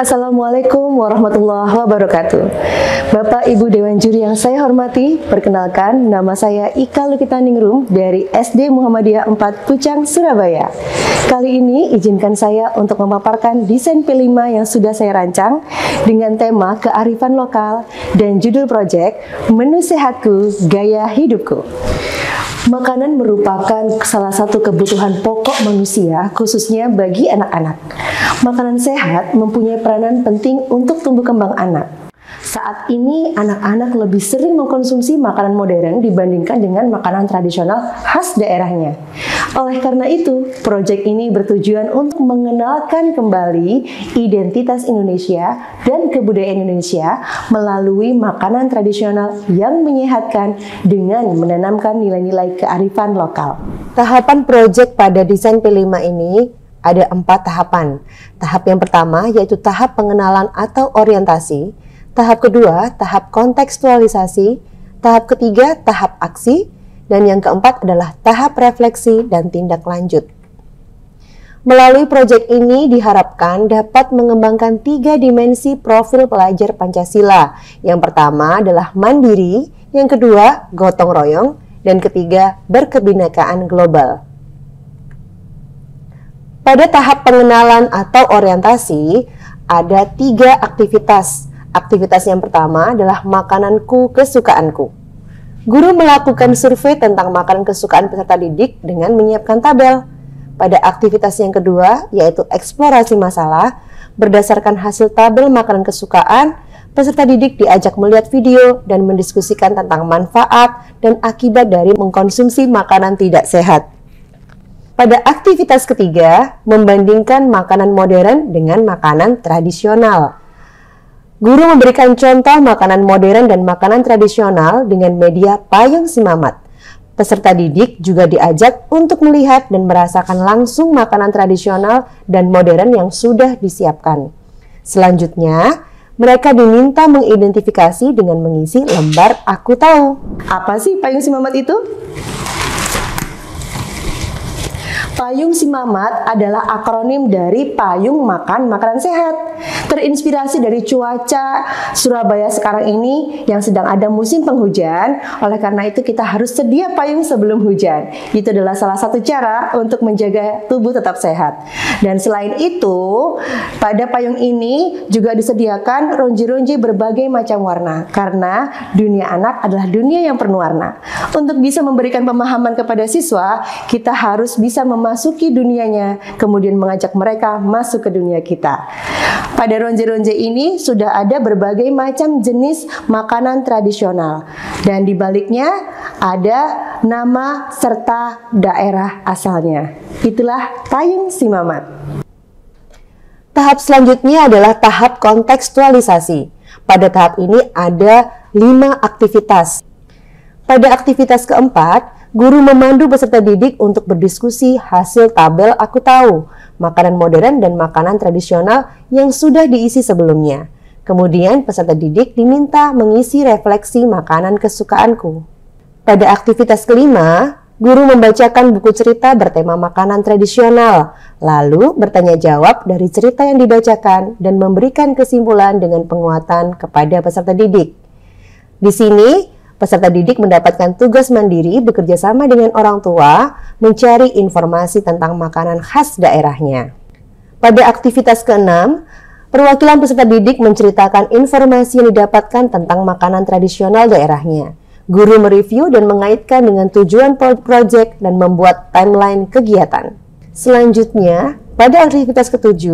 Assalamualaikum warahmatullahi wabarakatuh. Bapak Ibu Dewan Juri yang saya hormati, perkenalkan nama saya Ika Lukita-Ningrum dari SD Muhammadiyah 4 Pucang, Surabaya. Kali ini izinkan saya untuk memaparkan desain P5 yang sudah saya rancang dengan tema kearifan lokal dan judul proyek Menu Sehatku, Gaya Hidupku. Makanan merupakan salah satu kebutuhan pokok manusia, khususnya bagi anak-anak. Makanan sehat mempunyai peranan penting untuk tumbuh kembang anak. Saat ini, anak-anak lebih sering mengkonsumsi makanan modern dibandingkan dengan makanan tradisional khas daerahnya. Oleh karena itu, proyek ini bertujuan untuk mengenalkan kembali identitas Indonesia dan kebudayaan Indonesia melalui makanan tradisional yang menyehatkan dengan menanamkan nilai-nilai kearifan lokal. Tahapan proyek pada desain P5 ini ada 4 tahapan. Tahap yang pertama yaitu tahap pengenalan atau orientasi. Tahap kedua, tahap kontekstualisasi. Tahap ketiga, tahap aksi. Dan yang keempat adalah tahap refleksi dan tindak lanjut. Melalui proyek ini diharapkan dapat mengembangkan 3 dimensi profil pelajar Pancasila. Yang pertama adalah mandiri, yang kedua gotong royong, dan ketiga berkebinekaan global. Pada tahap pengenalan atau orientasi, ada 3 aktivitas. Aktivitas yang pertama adalah makananku kesukaanku. Guru melakukan survei tentang makanan kesukaan peserta didik dengan menyiapkan tabel. Pada aktivitas yang kedua, yaitu eksplorasi masalah, berdasarkan hasil tabel makanan kesukaan, peserta didik diajak melihat video dan mendiskusikan tentang manfaat dan akibat dari mengkonsumsi makanan tidak sehat. Pada aktivitas ketiga, membandingkan makanan modern dengan makanan tradisional. Guru memberikan contoh makanan modern dan makanan tradisional dengan media payung simamat. Peserta didik juga diajak untuk melihat dan merasakan langsung makanan tradisional dan modern yang sudah disiapkan. Selanjutnya, mereka diminta mengidentifikasi dengan mengisi lembar Aku Tahu. Apa sih payung simamat itu? Payung Simamat adalah akronim dari Payung Makan Makanan Sehat. Terinspirasi dari cuaca Surabaya sekarang ini yang sedang ada musim penghujan. Oleh karena itu kita harus sedia payung sebelum hujan. Itu adalah salah satu cara untuk menjaga tubuh tetap sehat. Dan selain itu, pada payung ini juga disediakan ronji-ronji berbagai macam warna. Karena dunia anak adalah dunia yang penuh warna. Untuk bisa memberikan pemahaman kepada siswa, kita harus bisa memasuki dunianya, kemudian mengajak mereka masuk ke dunia kita. Pada ronje-ronje ini sudah ada berbagai macam jenis makanan tradisional, dan di baliknya ada nama serta daerah asalnya. Itulah Payung Simamat. Tahap selanjutnya adalah tahap kontekstualisasi. Pada tahap ini ada 5 aktivitas. Pada aktivitas keempat, guru memandu peserta didik untuk berdiskusi hasil tabel Aku Tahu, makanan modern dan makanan tradisional yang sudah diisi sebelumnya. Kemudian peserta didik diminta mengisi refleksi makanan kesukaanku. Pada aktivitas kelima, guru membacakan buku cerita bertema makanan tradisional, lalu bertanya jawab dari cerita yang dibacakan dan memberikan kesimpulan dengan penguatan kepada peserta didik. Di sini, peserta didik mendapatkan tugas mandiri bekerja sama dengan orang tua mencari informasi tentang makanan khas daerahnya. Pada aktivitas ke-6, perwakilan peserta didik menceritakan informasi yang didapatkan tentang makanan tradisional daerahnya. Guru mereview dan mengaitkan dengan tujuan proyek dan membuat timeline kegiatan. Selanjutnya, pada aktivitas ke-7,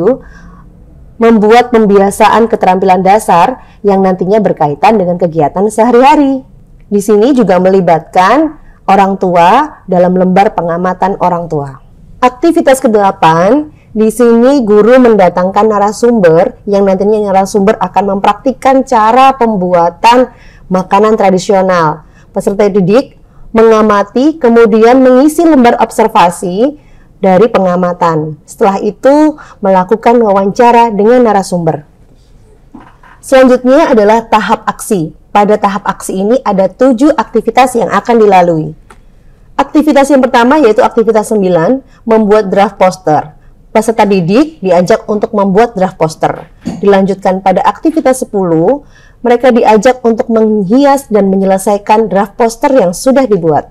membuat pembiasaan keterampilan dasar yang nantinya berkaitan dengan kegiatan sehari-hari. Di sini juga melibatkan orang tua dalam lembar pengamatan orang tua. Aktivitas ke-8, di sini guru mendatangkan narasumber yang nantinya narasumber akan mempraktikkan cara pembuatan makanan tradisional. Peserta didik mengamati kemudian mengisi lembar observasi dari pengamatan. Setelah itu melakukan wawancara dengan narasumber. Selanjutnya adalah tahap aksi. Pada tahap aksi ini ada 7 aktivitas yang akan dilalui. Aktivitas yang pertama yaitu aktivitas 9, membuat draft poster. Peserta didik diajak untuk membuat draft poster. Dilanjutkan pada aktivitas 10, mereka diajak untuk menghias dan menyelesaikan draft poster yang sudah dibuat.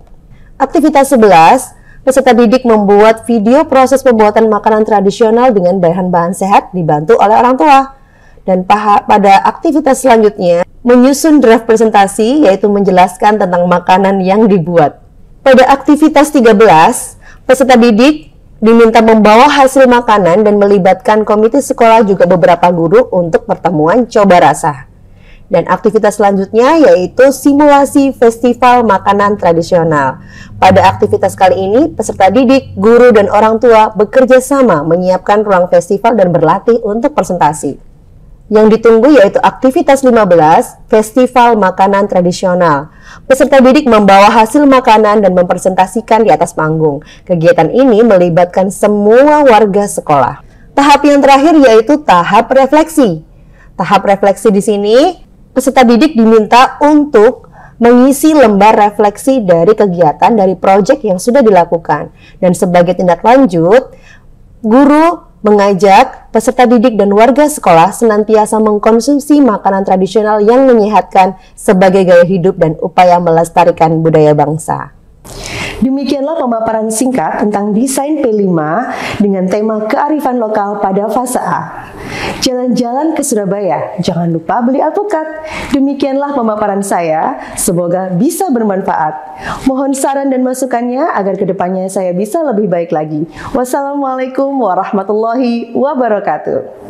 Aktivitas 11, peserta didik membuat video proses pembuatan makanan tradisional dengan bahan-bahan sehat dibantu oleh orang tua. Dan pada aktivitas selanjutnya, menyusun draft presentasi, yaitu menjelaskan tentang makanan yang dibuat. Pada aktivitas 13, peserta didik diminta membawa hasil makanan dan melibatkan komite sekolah juga beberapa guru untuk pertemuan coba rasa. Dan aktivitas selanjutnya yaitu simulasi festival makanan tradisional. Pada aktivitas kali ini, peserta didik, guru, dan orang tua bekerja sama menyiapkan ruang festival dan berlatih untuk presentasi. Yang ditunggu yaitu aktivitas 15, festival makanan tradisional. Peserta didik membawa hasil makanan dan mempresentasikan di atas panggung. Kegiatan ini melibatkan semua warga sekolah. Tahap yang terakhir yaitu tahap refleksi. Tahap refleksi di sini, peserta didik diminta untuk mengisi lembar refleksi dari kegiatan dari proyek yang sudah dilakukan. Dan sebagai tindak lanjut, guru mengajak peserta didik dan warga sekolah senantiasa mengkonsumsi makanan tradisional yang menyehatkan sebagai gaya hidup dan upaya melestarikan budaya bangsa. Demikianlah pemaparan singkat tentang desain P5 dengan tema kearifan lokal pada fase A. Jalan-jalan ke Surabaya, jangan lupa beli alpukat. Demikianlah pemaparan saya, semoga bisa bermanfaat. Mohon saran dan masukannya agar kedepannya saya bisa lebih baik lagi. Wassalamualaikum warahmatullahi wabarakatuh.